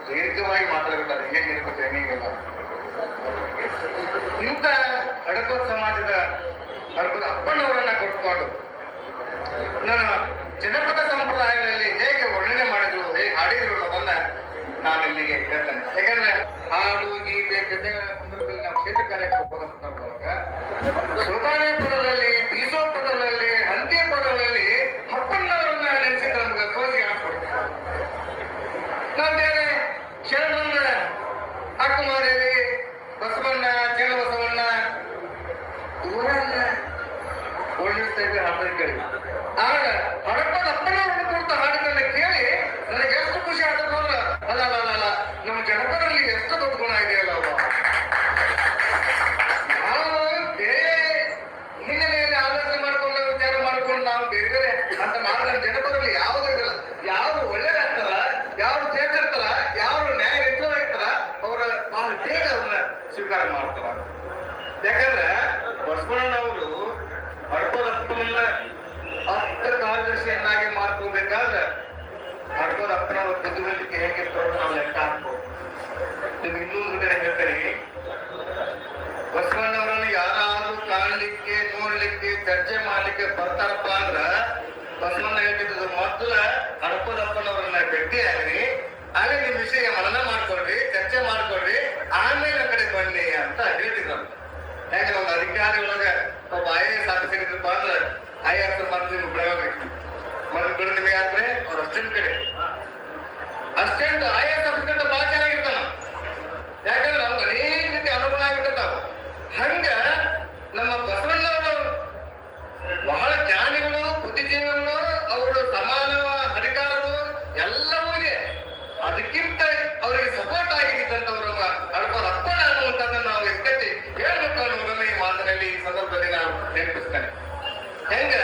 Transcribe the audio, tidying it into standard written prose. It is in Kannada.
ದೀರ್ಘವಾಗಿ ಮಾತಾಡ್ತಾರೆ, ಹೇಗಿರುತ್ತೆ ಟ್ರೈನಿಂಗ್ ಎಲ್ಲ. ಇಂಥ ಹಡಕೋದ ಸಮಾಜದ ಅಪ್ಪಣ್ಣವರನ್ನ ಕೊಟ್ಕೊಂಡು ನಾನು ಜನಪದ ಸಂಪ್ರದಾಯಗಳಲ್ಲಿ ಹೇಗೆ ವರ್ಣನೆ ಮಾಡಿದ್ರು, ಹೇಗೆ ಹಾಡಿದ್ರು ಅನ್ನೋದನ್ನ ನಾನು ಇಲ್ಲಿಗೆ ಹೇಳ್ತೇನೆ. ಯಾಕಂದ್ರೆ ಹಾಡು, ಗೀತೆ, ಕಥೆಗಳ ಸಂದರ್ಭದಲ್ಲಿ ನಾವು ಕ್ಷೇತ್ರ ಕಾರ್ಯಕ್ರಮ ಹೋದ ಸಂದರ್ಭದೊಳಗ ಸೋತಾನೆ ಪದಗಳಲ್ಲಿ, ಬೀಸೋ ಪದಗಳಲ್ಲಿ, ಹಂತಿ ಪದಗಳಲ್ಲಿ ಅಪ್ಪಣ್ಣವರನ್ನ ನೆನೆಸಿದ್ರೆ ನಮ್ಗೆ ಸೋಸಿ ಹಾಕ್ಕೊಡ್ತಾರೆ. ನಾವು ಬೇರೆ ಶರಣನ್ನ, ಅಕ್ಕಮಾರೇವಿ, ಬಸವಣ್ಣ, ಚನ್ನಬಸವಣ್ಣ ಇವರನ್ನ ವರ್ಣಿಸ್ತೇವೆ ಹಾಡಿದ ಕೇಳಿ. ಆಗ ಹಡಪದ ಅಪ್ಪನವರನ್ನ ಕುರಿತ ಹಾಡಿದ್ದನ್ನ ಕೇಳಿ ನನಗೆ ಎಷ್ಟು ಖುಷಿ ಆಗ್ತದೆ ಅಂದ್ರೆ, ಅಲ್ಲ ಅಲ್ಲ ಅಲ್ಲ ನಮ್ಮ ಜನಪದಲ್ಲಿ ಎಷ್ಟು ದೊಡ್ಡ ಗುಣ ಇದೆಯಲ್ಲ ಅವ. ನಾವು ಬೇರೆ ಹಿನ್ನೆಲೆಯಲ್ಲಿ ಆಲೋಚನೆ ಮಾಡ್ಕೊಂಡು ವಿಚಾರ ಮಾಡ್ಕೊಂಡು ನಾವು ಬೇರೆ ಬೇರೆ ಅಂತ ಮಾಡಿದ ಜನಪದಲ್ಲಿ ಯಾವುದೂ ಇರಲ್ಲ. ಯಾರು ಒಳ್ಳೆದಾಗ್ತಾರ, ಯಾರು ಸೇರ್ತಿರ್ತಾರ, ಯಾರು ನ್ಯಾಯ ಇರ್ತಾರ ಅವರ ಬಹಳ ಬೇಗ ಅವ್ರನ್ನ ಸ್ವೀಕಾರ ಮಾಡ್ತಾರ. ಯಾಕಂದ್ರೆ ಬಸವಣ್ಣನವರು ಹಡಪದಪ್ಪನನ್ನ ಅಷ್ಟ ಕಾರ್ಯದರ್ಶಿಯನ್ನಾಗಿ ಮಾಡ್ಕೋಬೇಕಾದ್ರೆ ಹಡಪದಪ್ಪನವರ ಬುದ್ಧಿವಂತಿಕೆ ಹೇಗಿತ್ತು ನಾವು ಲೆಕ್ಕ ಹಾಕ್ಬೋದು. ನಿಮ್ಗೆ ಇನ್ನೊಂದು ಕಡೆ ಹೇಳ್ತೇನೆ, ಬಸವಣ್ಣವರನ್ನು ಯಾರಾದ್ರೂ ಕಾಣ್ಲಿಕ್ಕೆ, ನೋಡ್ಲಿಕ್ಕೆ, ಚರ್ಚೆ ಮಾಡ್ಲಿಕ್ಕೆ ಬರ್ತಾರಪ್ಪ ಅಂದ್ರ ಬಸವಣ್ಣ ಹೇಳ್ತಿದ್ದು ಮೊದಲ ಹಡಪದಪ್ಪನವರನ್ನ ಭೇಟಿಯಾಗ್ರಿ, ಆಮೇಲೆ ನಿಮ್ ವಿಷಯ ಮನನ ಮಾಡ್ಕೊಳ್ರಿ, ಚರ್ಚೆ ಮಾಡ್ಕೊಳ್ರಿ, ಆಮೇಲೆ ಆ ಕಡೆ ಬನ್ನಿ ಅಂತ ಹೇಳ್ತಿದ್ರು. ಯಾಕಂದ್ರೆ ಒಂದು ಅಧಿಕಾರಿ ಒಳಗ ಒಬ್ಬ IAS ಆಫೀಸರ್ ಅಂದ್ರೆ IAS ಮಂತ್ರಿ ಬಿಡಬೇಕು, ಮಂತ್ರಿ ನಿಮಗೆ ಆದ್ರೆ ಅವ್ರ ಅಸ್ಟೆಂಟ್ ಕಡೆ ಅಸ್ಟೆಂಟ್ IAS ಆಫೀಸರ್ ಬಹಳ ಚೆನ್ನಾಗಿರ್ತಾನ. ಯಾಕಂದ್ರೆ ನಮ್ಗೆ ಅನೇಕ ರೀತಿ ಅನುಗುಣ ಆಗಿರ್ತಾವ. ಹಂಗ ನಮ್ಮ ಬಸವಣ್ಣವರು ಬಹಳ ಜ್ಞಾನಿಗಳು, ಬುದ್ಧಿಜೀವಿಗಳು, ಅವರು ಸಮಾನ ಅಧಿಕಾರಗಳು ಎಲ್ಲವೂ ಇದೆ. ಅದಕ್ಕಿಂತ ಅವರಿಗೆ ಸಪೋರ್ಟ್ ಆಗಿದ್ದಂತವ್ರು ಹಡಪದ ಅಪ್ಪಣ್ಣ ಅನ್ನುವಂಥದ್ದನ್ನ ನಾವು ಎಷ್ಟೇ ಹೇಳ್ಬೇಕು ಅನ್ನೋದನ್ನ ಈ ಮಾತಿನಲ್ಲಿ, ಈ ಸಂದರ್ಭದಲ್ಲಿ ನಾವು ನೆನಪಿಸ್ತೇನೆ. ಹೆಂಗ